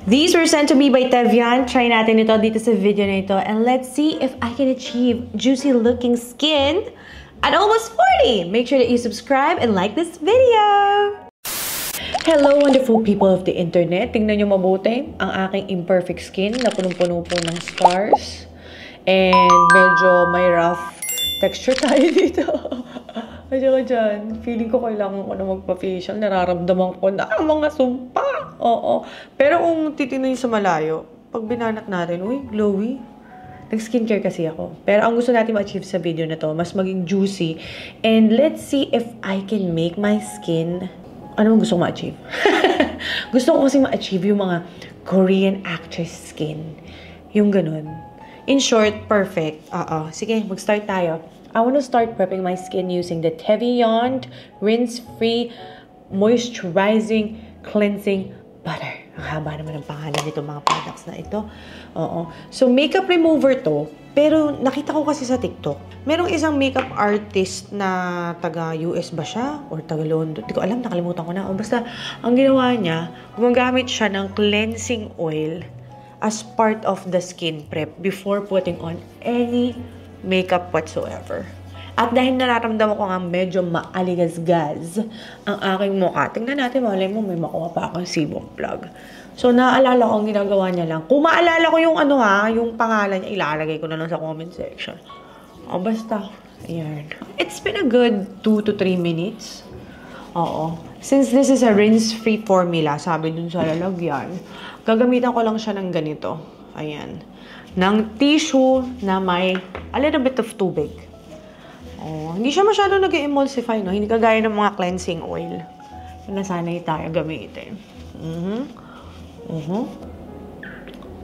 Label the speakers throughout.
Speaker 1: These were sent to me by Tevian. Try natin ito dito sa video na ito. And let's see if I can achieve juicy looking skin at almost 40. Make sure that you subscribe and like this video. Hello, wonderful people of the internet. Tingnan nyo mabuti ang aking imperfect skin na punong-puno po ng scars. And medyo may rough texture tayo dito. Medyo ka dyan. Feeling ko kailangan ko na magpa-facial. Nararamdaman ko na ang mga sumpa. Oo. Pero kung titignan nyo sa malayo, pag binanak natin, uy, glowy. Nag-skincare kasi ako. Pero ang gusto natin ma-achieve sa video na to, mas maging juicy. And let's see if I can make my skin... Ano mo gusto ko ma-achieve? Gusto ko kasi ma-achieve yung mga Korean actress skin. Yung ganun. In short, perfect. Sige, mag-start tayo. I want to start prepping my skin using the Tevian Rinse-Free Moisturizing Cleansing Butter. Ang haba naman ang pangalan nito mga products na ito. Oo. So, makeup remover to. Pero nakita ko kasi sa TikTok, merong isang makeup artist na taga-US ba siya? Or taga-London? Hindi ko alam, nakalimutan ko na. O basta, ang ginawa niya, gumagamit siya ng cleansing oil as part of the skin prep before putting on any makeup whatsoever. At dahil nararamdaman ko nga medyo maaligasgas ang aking mukha, tingnan natin, malay mo may makuha pa akong sebum plug. So, naalala ko ang ginagawa niya lang. Kung maalala ko yung yung pangalan niya, ilalagay ko na lang sa comment section. O, basta. Ayan. It's been a good 2 to 3 minutes. Oo. Since this is a rinse-free formula, sabi dun sa lalagyan, gagamitan ko lang siya ng ganito. Ayan. Ng tissue na may a little bit of tubig. Oh, hindi siya masyado nag-emulsify, no? Hindi kagaya ng mga cleansing oil. Na sanay tayo gamitin.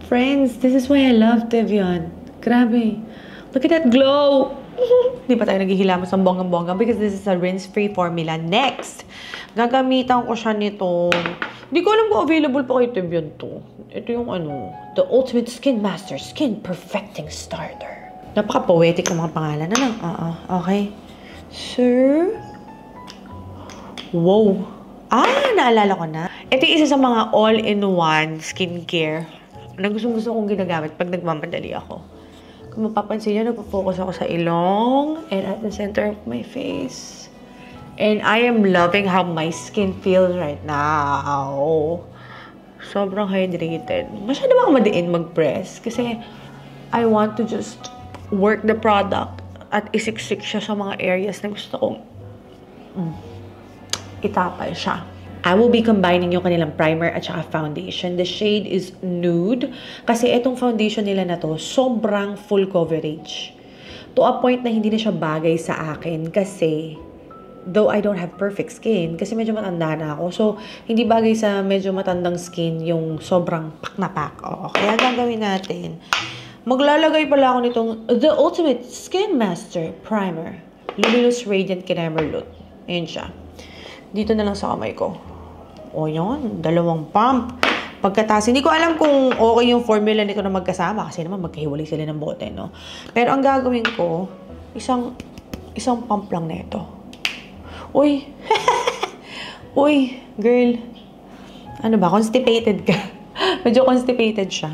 Speaker 1: Friends, this is why I love Tevian. Grabe. Look at that glow! Hindi pa tayo naghihilamos ng bonggang-bongga because this is a rinse-free formula. Next, gagamitan ko siya nito. Hindi ko alam kung available pa kay Tevian to. Ito yung The Ultimate Skin Master Skin Perfecting Starter. Napaka-poetic ng mga pangalan. Okay. Sir? Wow. Naalala ko na. Ito yung isa sa mga all-in-one skincare na gustong-gusto kong ginagamit pag nagmamadali ako. Kung mapapansin nyo, nagpo-focus ako sa ilong and at the center of my face. And I am loving how my skin feels right now. Sobrang hydrated. Masyado ba ako madiin mag-press? Kasi I want to just work the product at isiksik siya sa mga areas na gusto kong itapal siya. I will be combining yung kanilang primer at saka foundation. The shade is Nude. Kasi itong foundation nila na to, sobrang full coverage. To a point na hindi na siya bagay sa akin kasi though I don't have perfect skin, kasi medyo matanda na ako. So, hindi bagay sa medyo matandang skin yung sobrang pak na pak. Kaya gagawin natin. Maglalagay pala ako nitong The Ultimate Skin Master Primer. Luminous Radiant Creamer Loot. Ayan siya. Dito na lang sa kamay ko. O yun, 2 pump. Pagkatapos, hindi ko alam kung okay yung formula nito na magkasama kasi naman magkahiwalay sila ng bote, no? Pero ang gagawin ko, isang pump lang nito. Uy! Uy, girl. Ano ba? Constipated ka. Medyo constipated siya.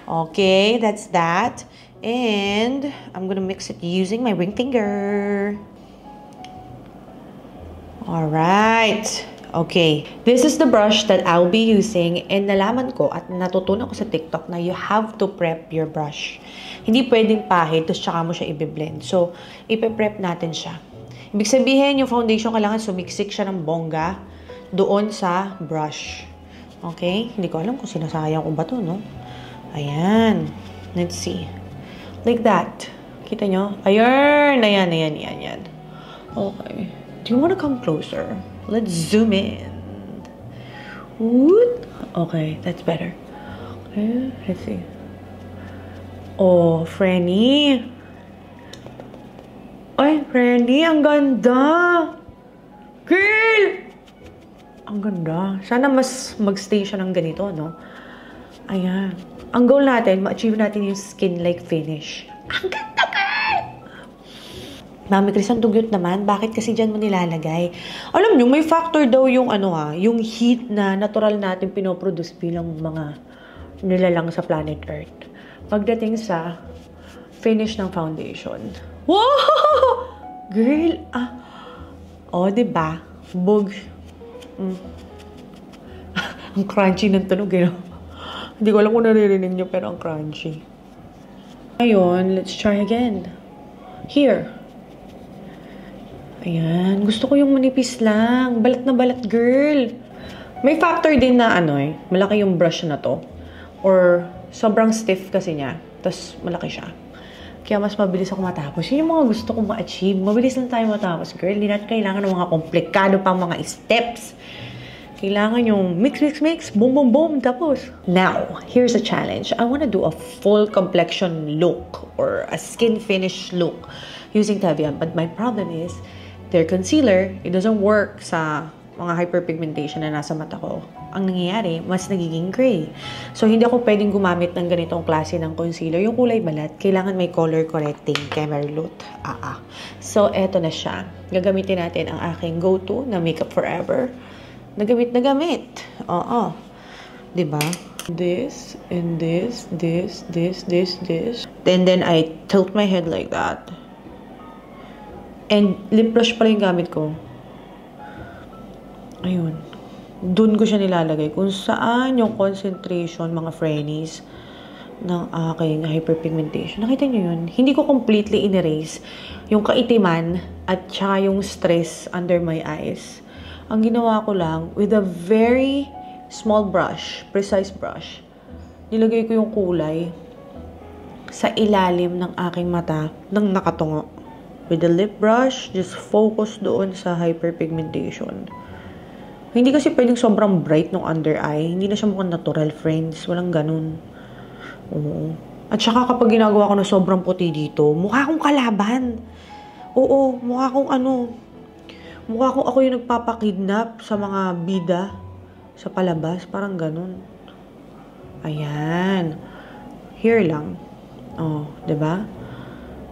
Speaker 1: Okay, that's that. And I'm gonna mix it using my ring finger. Alright. Okay. This is the brush that I'll be using. And nalaman ko at natutunan ko sa TikTok na you have to prep your brush. Hindi pwedeng pahid, tapos tsaka mo siya i-blend. So, ipe-prep natin siya. Ibig sabihin, yung foundation kailangan sumiksik siya ng bongga doon sa brush. Okay? Hindi ko alam kung sinasayang ko ba to, no? Ayan. Let's see. Like that. Kita nyo? Ayan. Ayan. Okay. Do you want to come closer? Let's zoom in. Woot. Okay, that's better. Okay, let's see. Oh, Franny. Ay, Franny, ang ganda. Girl! Ang ganda. Sana mas magstay siya ng ganito, no? Ayan. Ang goal natin, ma-achieve natin yung skin-like finish. Ang ganda, girl! Mami Chris, ang dugyot naman. Bakit kasi dyan mo nilalagay? Alam nyo, may factor daw yung yung heat na natural natin pinoproduce bilang mga nilalang sa planet Earth. Pagdating sa finish ng foundation. Wow! Girl, oh, diba? Bug. Ang crunchy ng tunog, eh, no? Hindi ko alam kung naririnig nyo, pero ang crunchy. Ngayon, let's try again. Here. Ayan. Gusto ko yung manipis lang. Balat na balat, girl. May factor din na malaki yung brush na to. Or sobrang stiff kasi niya. Tapos malaki siya. Kaya mas mabilis ako matapos. Yun yung mga gusto kong ma-achieve. Mabilis lang tayo matapos, girl. Hindi natin kailangan ng mga komplikado pang mga steps. Kailangan yung mix, mix, mix, boom, boom, boom, tapos. Now, here's a challenge. I want to do a full complexion look or a skin finish look using Tevian. But my problem is, their concealer, it doesn't work sa mga hyperpigmentation na nasa mata ko. Ang nangyayari, mas nagiging gray. So, hindi ako pwedeng gumamit ng ganitong klase ng concealer. Yung kulay balat, kailangan may color correcting Kemerlut. So, eto na siya. Gagamitin natin ang aking go-to na Makeup Forever. Nagamit na gamit. Oo. Diba? This, and this, this, this, this, this. And then I tilt my head like that. And lip brush pala yung gamit ko. Ayun. Doon ko siya nilalagay. Kung saan yung concentration, mga friendies, ng aking hyperpigmentation. Nakita nyo yun? Hindi ko completely in-erase yung kaitiman at saka yung stress under my eyes. Ang ginawa ko lang, with a very small brush, precise brush, nilagay ko yung kulay sa ilalim ng aking mata ng nakatungo. With the lip brush, just focus doon sa hyperpigmentation. Hindi kasi pwedeng sobrang bright ng under eye. Hindi na siya mukhang natural, friends. Walang ganun. Oo. At saka kapag ginagawa ko na sobrang puti dito, mukha akong kalaban. Oo, mukha akong mukha akong ako yung nagpapakidnap sa mga bida sa palabas. Parang ganun. Ayan. Here lang. Oh, diba?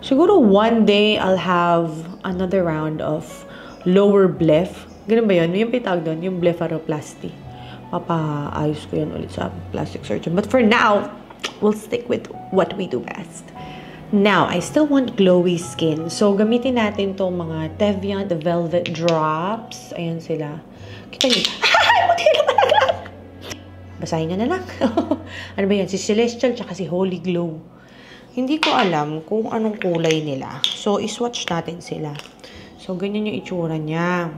Speaker 1: Siguro one day I'll have another round of lower blef. Ganun ba yun? Yung pitag doon, yung blepharoplasty. Papaayos ko yan ulit sa plastic surgeon. But for now, we'll stick with what we do best. Now, I still want glowy skin. So, gamitin natin itong mga Tevian The Velvet Drops. Ayan sila. Kita niyo. Buti na talaga! Basahin na lang. Ano ba yan? Si Celestial tsaka si Holy Glow. Hindi ko alam kung anong kulay nila. So, iswatch natin sila. So, ganyan yung itsura niya.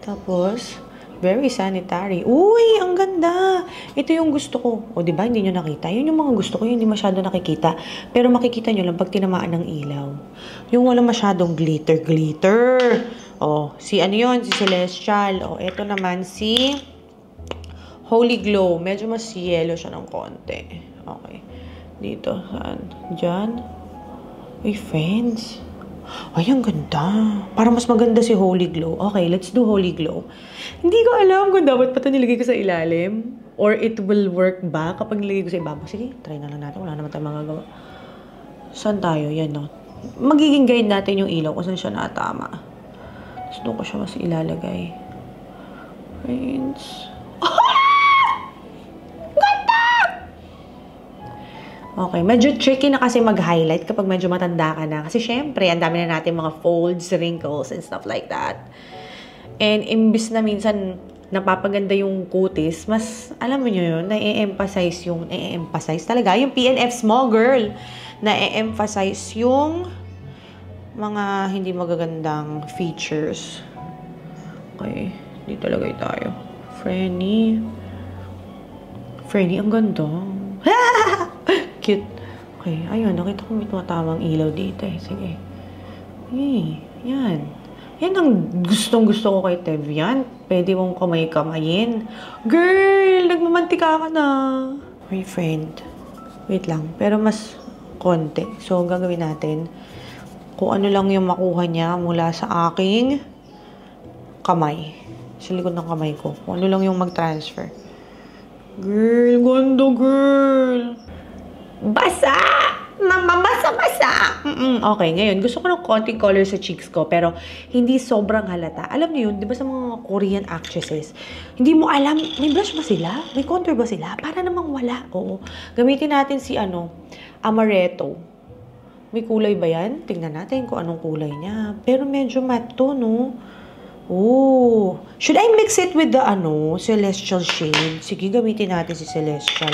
Speaker 1: Tapos, very sanitary. Uy, ang ganda! Ito yung gusto ko. O, diba? Hindi nyo nakita. Yun yung mga gusto ko. Yung hindi masyado nakikita. Pero makikita nyo lang pag tinamaan ng ilaw. Yung wala masyadong glitter. O, si ano yun? Si Celestial. O, ito naman si Holy Glow. Medyo mas yellow siya ng konti. Okay. Dito. Saan? Diyan. Uy, friends. Ay, ang ganda. Para mas maganda si Holy Glow. Okay, let's do Holy Glow. Hindi ko alam kung dapat pa ito nilagay ko sa ilalim or it will work ba kapag nilagay ko sa ibabaw. Sige, try na lang natin. Wala naman tayong magagawa. Saan tayo? Yan, no? Magiging guide natin yung ilaw kung saan siya natama. Tapos doon ko siya mas ilalagay. Friends. Okay, medyo tricky na kasi mag-highlight kapag medyo matanda ka na. Kasi syempre, ang dami na natin mga folds, wrinkles, and stuff like that. And imbis na minsan napapaganda yung kutis, mas, alam mo nyo yun, na-emphasize talaga, yung PNF small girl, na-emphasize yung mga hindi magagandang features. Okay, dito lagay tayo. Frenny, ang ganda. Cute. Okay, ayun. Nakita ko may tumatamang ilaw dito eh. Sige. Hey, yan. Yan ang gustong-gusto ko kay Tevian. Pwede mong kamay-kamayin. Girl, nagmamantika ka na. My friend. Wait lang. Pero mas konti. So, gagawin natin kung ano lang yung makuha niya mula sa aking kamay. Sa likod ng kamay ko. Kung ano lang yung mag-transfer. Girl, ganda, girl. Basa! Mamabasa-basa! Okay, ngayon, gusto ko ng konting color sa cheeks ko, pero hindi sobrang halata. Alam niyo yun, di ba sa mga Korean actresses. Hindi mo alam, may blush ba sila? May contour ba sila? Para namang wala. Oo. Gamitin natin si Amaretto. May kulay ba yan? Tingnan natin kung anong kulay niya. Pero medyo matte to, no? Oh. Should I mix it with the Celestial shade? Sige, gamitin natin si Celestial.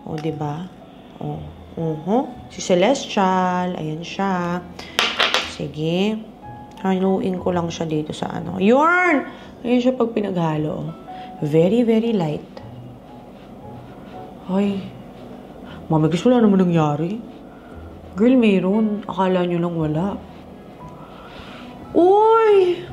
Speaker 1: O, diba? O. Si Celestial. Ayan siya. Sige. Haluin ko lang siya dito sa Yun! Ayan siya pag pinaghalo. Very, very light. Ay. Mami, gusto wala naman nangyari. Girl, mayroon. Akala nyo lang wala. Uy!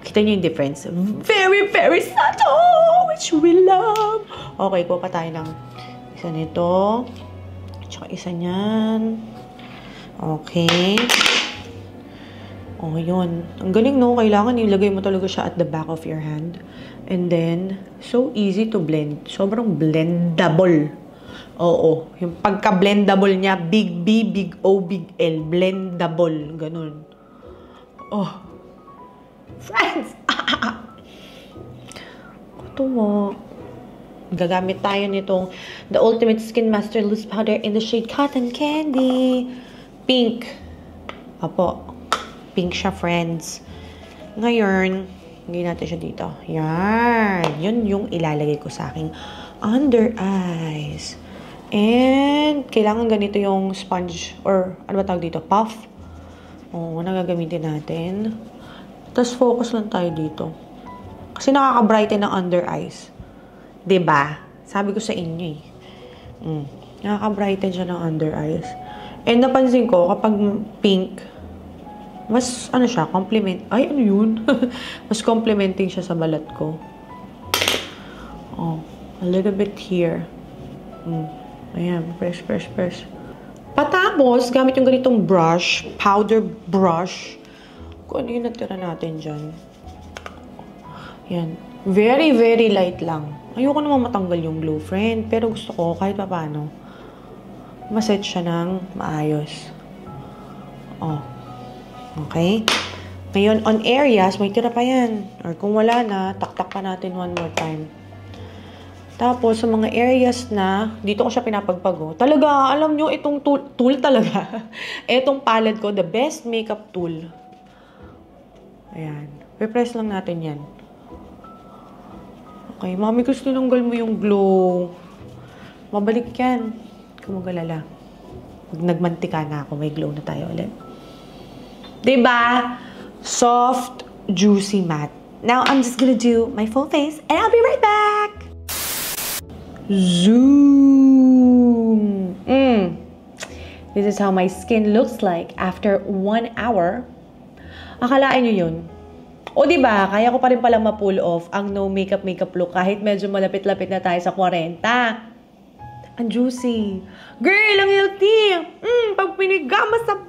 Speaker 1: Kita niyo yung difference? Very, very subtle! Which we love! Okay, kuha pa tayo ng isa nito. Tsaka isa niyan. Okay. Oh, yun. Ang galing, no? Kailangan ilagay mo talaga siya at the back of your hand. And then, so easy to blend. Sobrang blendable. Oo. Yung pagka-blendable niya, big B, big O, big L. Blendable. Ganun. Oh. Friends! Ito mo. Gagamit tayo nitong The Ultimate Skin Master Loose Powder in the shade Cotton Candy. Pink. Apo. Pink siya, friends. Ngayon, hindi natin siya dito. Yan. Yun yung ilalagay ko sa aking under eyes. And, kailangan ganito yung sponge or, ano ba tawag dito? Puff. Oo, nagagamitin natin. Tapos, focus lang tayo dito. Kasi nakaka-brighten ng under eyes. Diba? Sabi ko sa inyo eh. Nakaka-brighten siya ng under eyes. And napansin ko, kapag pink, mas, siya, complement. Ay, ano yun? Mas complementing siya sa balat ko. Oh, a little bit here. Ayan, press. Patapos, gamit yung ganitong brush, powder brush. Kung ano yung natira natin dyan. Yan. Very, very light lang. Ayoko naman matanggal yung glue, friend. Pero gusto ko, kahit pa paano, maset siya ng maayos. Oh. Okay? Ngayon, on areas, may tira pa yan. Or kung wala na, taktak pa natin one more time. Tapos, sa mga areas na, dito ko siya pinapagpago. Talaga, alam nyo, itong tool talaga. Itong palette ko, the best makeup tool. Ayan. Pre-press lang natin yan. Okay, mami, gusto tinanggal mo yung glow. Mabalik yan. Kumugalala. Pag nagmantika na ako, may glow na tayo ulit. Diba? Soft, juicy matte. Now, I'm just gonna do my full face, and I'll be right back! Zoom! This is how my skin looks like after 1 hour. Akalain nyo yun. O diba, kaya ko pa rin palang ma-pull off ang no makeup look kahit medyo malapit-lapit na tayo sa 40. Ang juicy. Girl, ang healthy. Pag pinigama sa